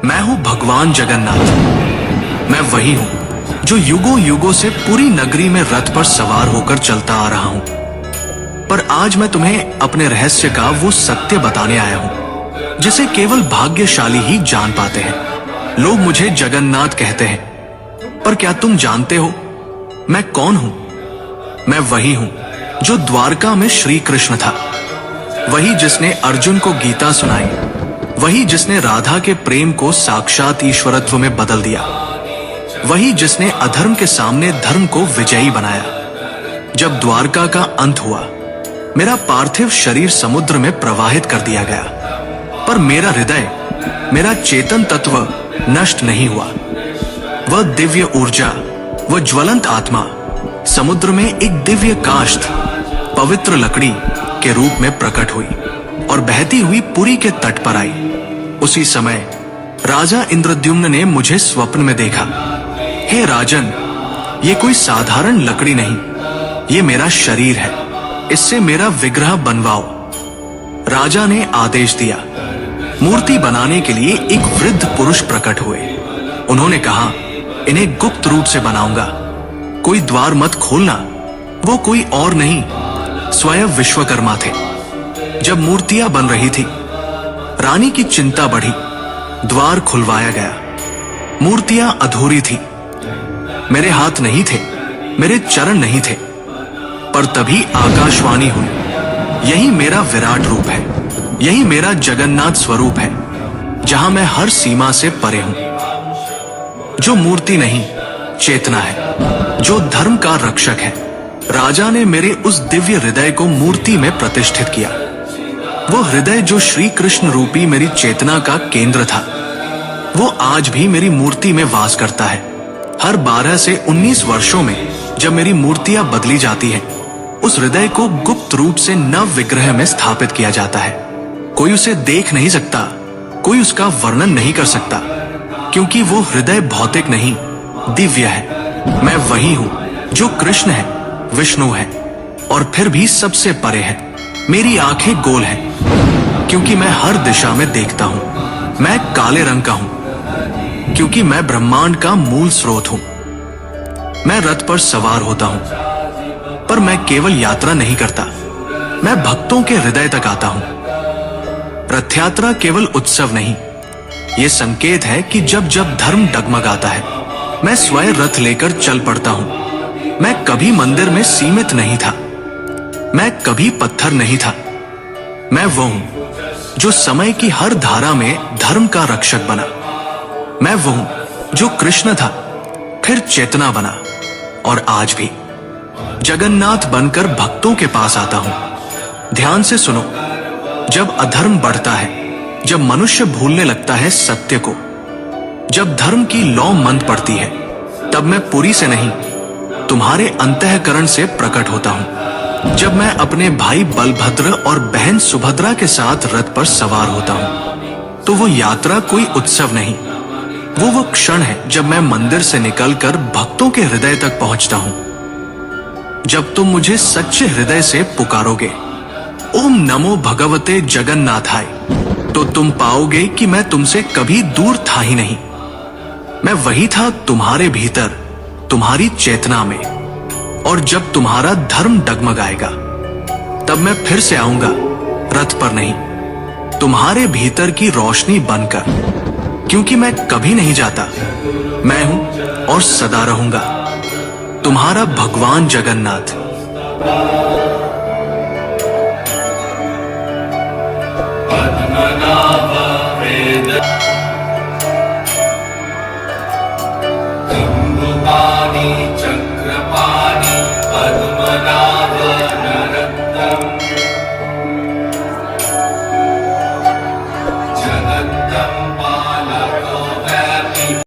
मैं हूं भगवान जगन्नाथ। मैं वही हूं जो युगों युगों से पूरी नगरी में रथ पर सवार होकर चलता आ रहा हूं। पर आज मैं तुम्हें अपने रहस्य का वो सत्य बताने आया हूं जिसे केवल भाग्यशाली ही जान पाते हैं। लोग मुझे जगन्नाथ कहते हैं, पर क्या तुम जानते हो मैं कौन हूं? मैं वही हूं जो द्वारका में श्री कृष्ण था, वही जिसने अर्जुन को गीता सुनाई, वही जिसने राधा के प्रेम को साक्षात ईश्वरत्व में बदल दिया, वही जिसने अधर्म के सामने धर्म को विजयी बनाया। जब द्वारका का अंत हुआ, मेरा पार्थिव शरीर समुद्र में प्रवाहित कर दिया गया, पर मेरा हृदय, मेरा चेतन तत्व नष्ट नहीं हुआ। वह दिव्य ऊर्जा, वह ज्वलंत आत्मा समुद्र में एक दिव्य काष्ठ, पवित्र लकड़ी के रूप में प्रकट हुई और बहती हुई पुरी के तट पर आई। उसी समय राजा इंद्रद्युम्न ने मुझे स्वप्न में देखा। हे राजन, ये कोई साधारण लकड़ी नहीं, ये मेरा शरीर है, इससे मेरा विग्रह बनवाओ। राजा ने आदेश दिया। मूर्ति बनाने के लिए एक वृद्ध पुरुष प्रकट हुए। उन्होंने कहा, इन्हें गुप्त रूप से बनाऊंगा, कोई द्वार मत खोलना। वो कोई और नहीं, स्वयं विश्वकर्मा थे। जब मूर्तियां बन रही थी, रानी की चिंता बढ़ी। द्वार खुलवाया गया। मूर्तियां अधूरी थी। मेरे हाथ नहीं थे, मेरे चरण नहीं थे, पर तभी आकाशवाणी हुई, यही मेरा विराट रूप है, यही मेरा जगन्नाथ स्वरूप है, जहां मैं हर सीमा से परे हूं। जो मूर्ति नहीं, चेतना है, जो धर्म का रक्षक है। राजा ने मेरे उस दिव्य हृदय को मूर्ति में प्रतिष्ठित किया। वो हृदय जो श्री कृष्ण रूपी मेरी चेतना का केंद्र था, वो आज भी मेरी मूर्ति में वास करता है। हर 12 से 19 वर्षों में जब मेरी मूर्तियां बदली जाती हैं, उस हृदय को गुप्त रूप से नव विग्रह में स्थापित किया जाता है। कोई उसे देख नहीं सकता, कोई उसका वर्णन नहीं कर सकता, क्योंकि वो हृदय भौतिक नहीं, दिव्य है। मैं वही हूं जो कृष्ण है, विष्णु है, और फिर भी सबसे परे है। मेरी आंखें गोल हैं, क्योंकि मैं हर दिशा में देखता हूं। मैं काले रंग का हूं, क्योंकि मैं ब्रह्मांड का मूल स्रोत हूं। मैं रथ पर सवार होता हूं, पर मैं केवल यात्रा नहीं करता, मैं भक्तों के हृदय तक आता हूं। रथ यात्रा केवल उत्सव नहीं, ये संकेत है कि जब जब धर्म डगमगाता है, मैं स्वयं रथ लेकर चल पड़ता हूं। मैं कभी मंदिर में सीमित नहीं था, मैं कभी पत्थर नहीं था। मैं वो हूं जो समय की हर धारा में धर्म का रक्षक बना। मैं वो हूं जो कृष्ण था, फिर चेतना बना, और आज भी जगन्नाथ बनकर भक्तों के पास आता हूं। ध्यान से सुनो, जब अधर्म बढ़ता है, जब मनुष्य भूलने लगता है सत्य को, जब धर्म की लौ मंद पड़ती है, तब मैं पुरी से नहीं, तुम्हारे अंतःकरण से प्रकट होता हूं। जब मैं अपने भाई बलभद्र और बहन सुभद्रा के साथ रथ पर सवार होता हूं, तो वो यात्रा कोई उत्सव नहीं, वो क्षण है जब मैं मंदिर से निकलकर भक्तों के हृदय तक पहुंचता हूं। जब तुम मुझे सच्चे हृदय से पुकारोगे, ओम नमो भगवते जगन्नाथाय, तो तुम पाओगे कि मैं तुमसे कभी दूर था ही नहीं। मैं वही था तुम्हारे भीतर, तुम्हारी चेतना में। और जब तुम्हारा धर्म डगमगाएगा, तब मैं फिर से आऊंगा, रथ पर नहीं, तुम्हारे भीतर की रोशनी बनकर, क्योंकि मैं कभी नहीं जाता। मैं हूं और सदा रहूंगा, तुम्हारा भगवान जगन्नाथ।